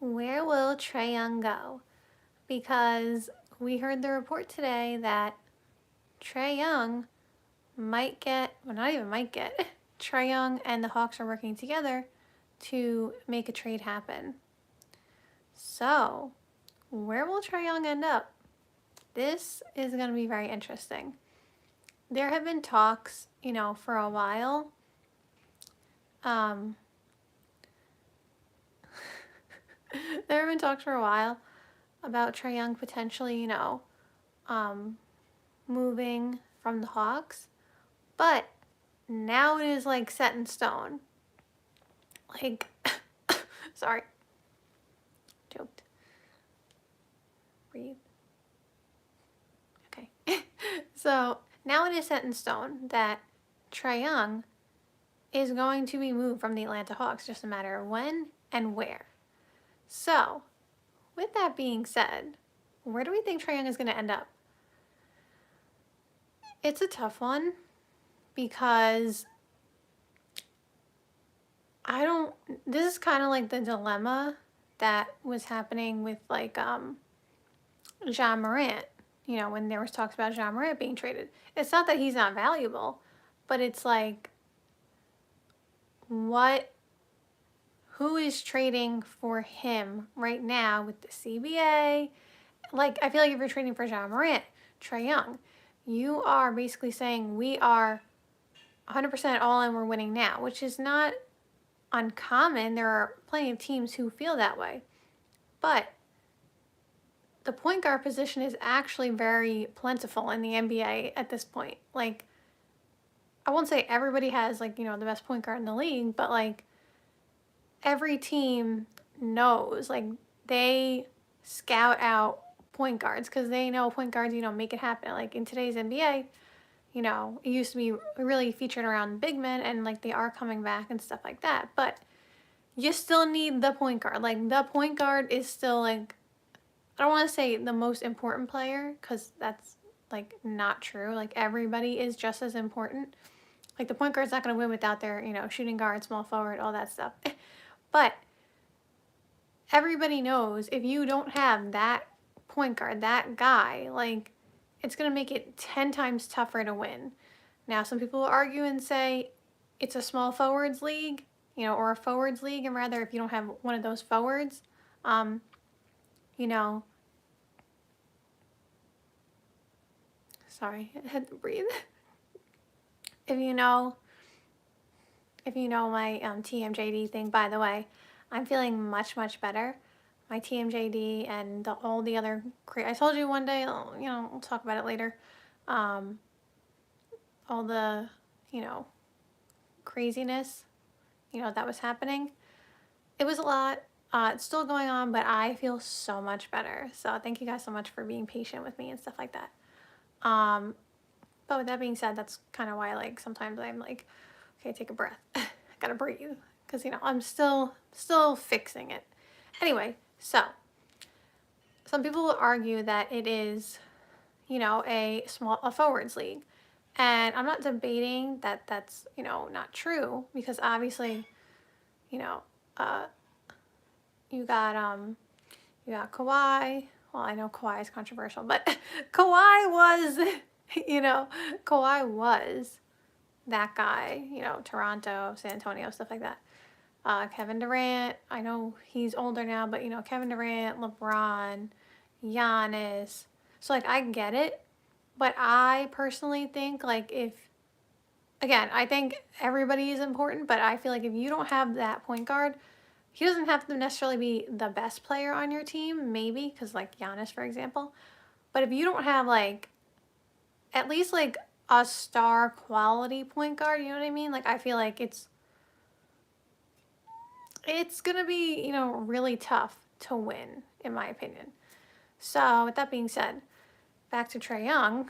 Where will Trae Young go? Because we heard the report today that Trae Young might get, well, not even might get, Trae Young and the Hawks are working together to make a trade happen. So, where will Trae Young end up? This is going to be very interesting. There have been talks, for a while. There have been talks for a while about Trae Young potentially, moving from the Hawks. But now it is like set in stone. Like, sorry. Joked. Breathe. Okay. So now it is set in stone that Trae Young is going to be moved from the Atlanta Hawks, just a matter of when and where. So, with that being said, where do we think Trae Young is going to end up? It's a tough one because this is kind of like the dilemma that was happening with like Ja Morant, when there was talks about Ja Morant being traded. It's not that he's not valuable, but it's like, who is trading for him right now with the CBA? Like, I feel like if you're trading for Ja Morant, Trae Young, you are basically saying we are 100% all in, we're winning now, which is not uncommon. There are plenty of teams who feel that way. But the point guard position is actually very plentiful in the NBA at this point. Like, I won't say everybody has, like, the best point guard in the league, but, like, every team knows, like, they scout out point guards because they know point guards, make it happen. Like, in today's NBA, it used to be really featured around big men, and, like, they are coming back and stuff like that. But you still need the point guard. Like, the point guard is still, like, I don't want to say the most important player because that's, like, not true. Like, everybody is just as important. Like, the point guard's not going to win without their, shooting guard, small forward, all that stuff. But everybody knows if you don't have that point guard, that guy, like, it's going to make it 10 times tougher to win. Now, some people will argue and say it's a small forwards league, or a forwards league, and rather if you don't have one of those forwards, sorry, I had to breathe. If you know my TMJD thing, by the way, I'm feeling much, much better. My TMJD and all the other, I told you one day, we'll talk about it later. All the, craziness, that was happening. It was a lot. It's still going on, but I feel so much better. So thank you guys so much for being patient with me and stuff like that. But with that being said, that's kind of why, like, sometimes I'm like, okay, take a breath. I gotta breathe. Because, I'm still fixing it. Anyway, so some people will argue that it is, a forwards league. And I'm not debating that that's, not true. Because obviously, you got Kawhi. Well, I know Kawhi is controversial, but Kawhi was, Kawhi was that guy, Toronto, San Antonio, stuff like that. Kevin Durant, I know he's older now, but, Kevin Durant, LeBron, Giannis. So, like, I get it, but I personally think, like, I think everybody is important, but I feel like if you don't have that point guard, he doesn't have to necessarily be the best player on your team, maybe, because, like, Giannis, for example. But if you don't have, like, at least, like, a star quality point guard, you know what I mean? Like, I feel like it's going to be, really tough to win, in my opinion. So, with that being said, back to Trae Young,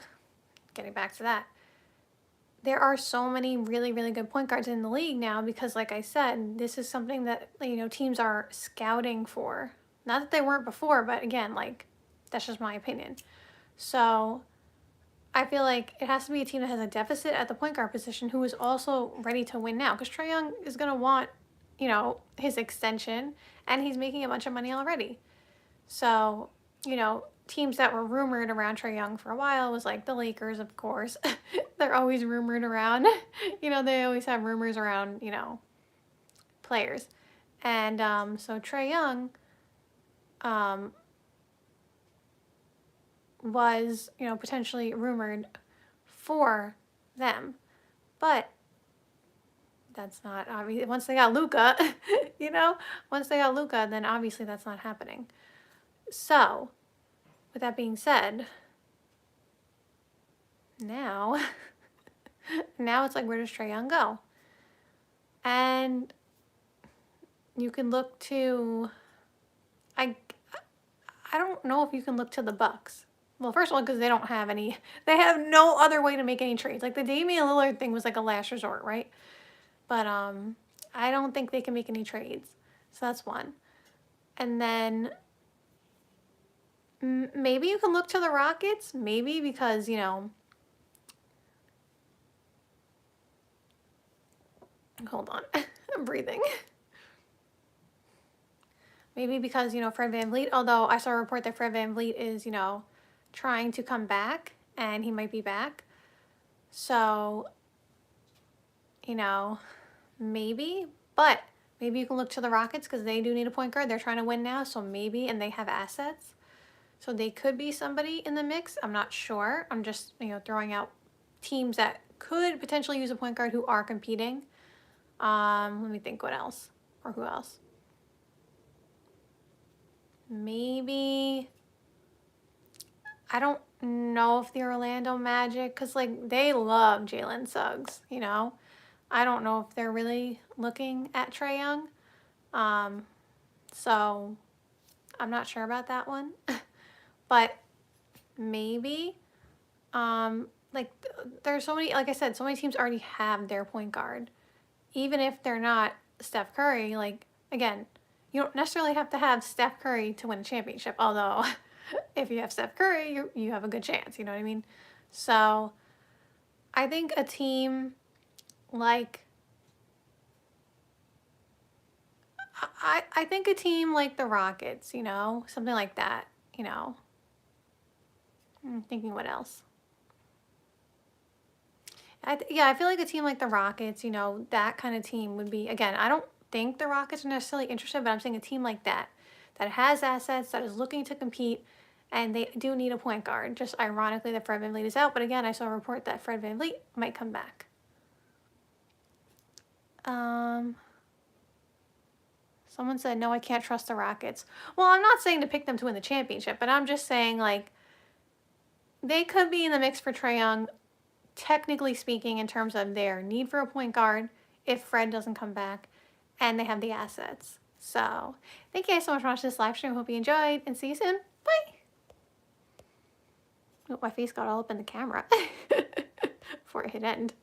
getting back to that, there are so many really, really good point guards in the league now because, like I said, this is something that, teams are scouting for. Not that they weren't before, but again, like, that's just my opinion. So, I feel like it has to be a team that has a deficit at the point guard position who is also ready to win now because Trae Young is going to want, you know, his extension, and he's making a bunch of money already. So, you know, teams that were rumored around Trae Young for a while was like the Lakers, of course. They're always rumored around. You know, they always have rumors around, you know, players. And so Trae Young um, was, you know, potentially rumored for them. But that's not obvious. Once they got Luka, you know, once they got Luka, then obviously that's not happening. So, with that being said, now, now it's like, where does Trae Young go? And you can look to, I, I don't know if you can look to the Bucks. Well, first of all, because they don't have any, they have no other way to make any trades. Like the Damian Lillard thing was like a last resort, right? But I don't think they can make any trades. So that's one. And then maybe you can look to the Rockets. Maybe because, you know, hold on, I'm breathing. Maybe because, you know, Fred VanVleet, although I saw a report that Fred VanVleet is, you know, trying to come back and he might be back. So, you know, maybe, but maybe you can look to the Rockets because they do need a point guard. They're trying to win now, so maybe, and they have assets. So they could be somebody in the mix. I'm not sure. I'm just, you know, throwing out teams that could potentially use a point guard who are competing. Let me think what else, or who else. Maybe, I don't know if the Orlando Magic, because like they love Jalen Suggs, you know. I don't know if they're really looking at Trae Young. So I'm not sure about that one. But maybe, like there's so many, like I said, so many teams already have their point guard. Even if they're not Steph Curry, like, again, you don't necessarily have to have Steph Curry to win a championship. Although, if you have Steph Curry, you have a good chance. You know what I mean? So, I think a team like, I think a team like the Rockets, you know, something like that, you know. I'm thinking what else. Yeah, I feel like a team like the Rockets, you know, that kind of team would be, again, I don't think the Rockets are necessarily interested, but I'm saying a team like that, that has assets, that is looking to compete, and they do need a point guard. Just ironically that Fred VanVleet is out, but again, I saw a report that Fred VanVleet might come back. Someone said, no, I can't trust the Rockets. Well, I'm not saying to pick them to win the championship, but I'm just saying, like, they could be in the mix for Trae Young, technically speaking, in terms of their need for a point guard if Fred doesn't come back, and they have the assets. So, thank you guys so much for watching this live stream. Hope you enjoyed, and see you soon. Bye! Oh, my face got all up in the camera before it hit end.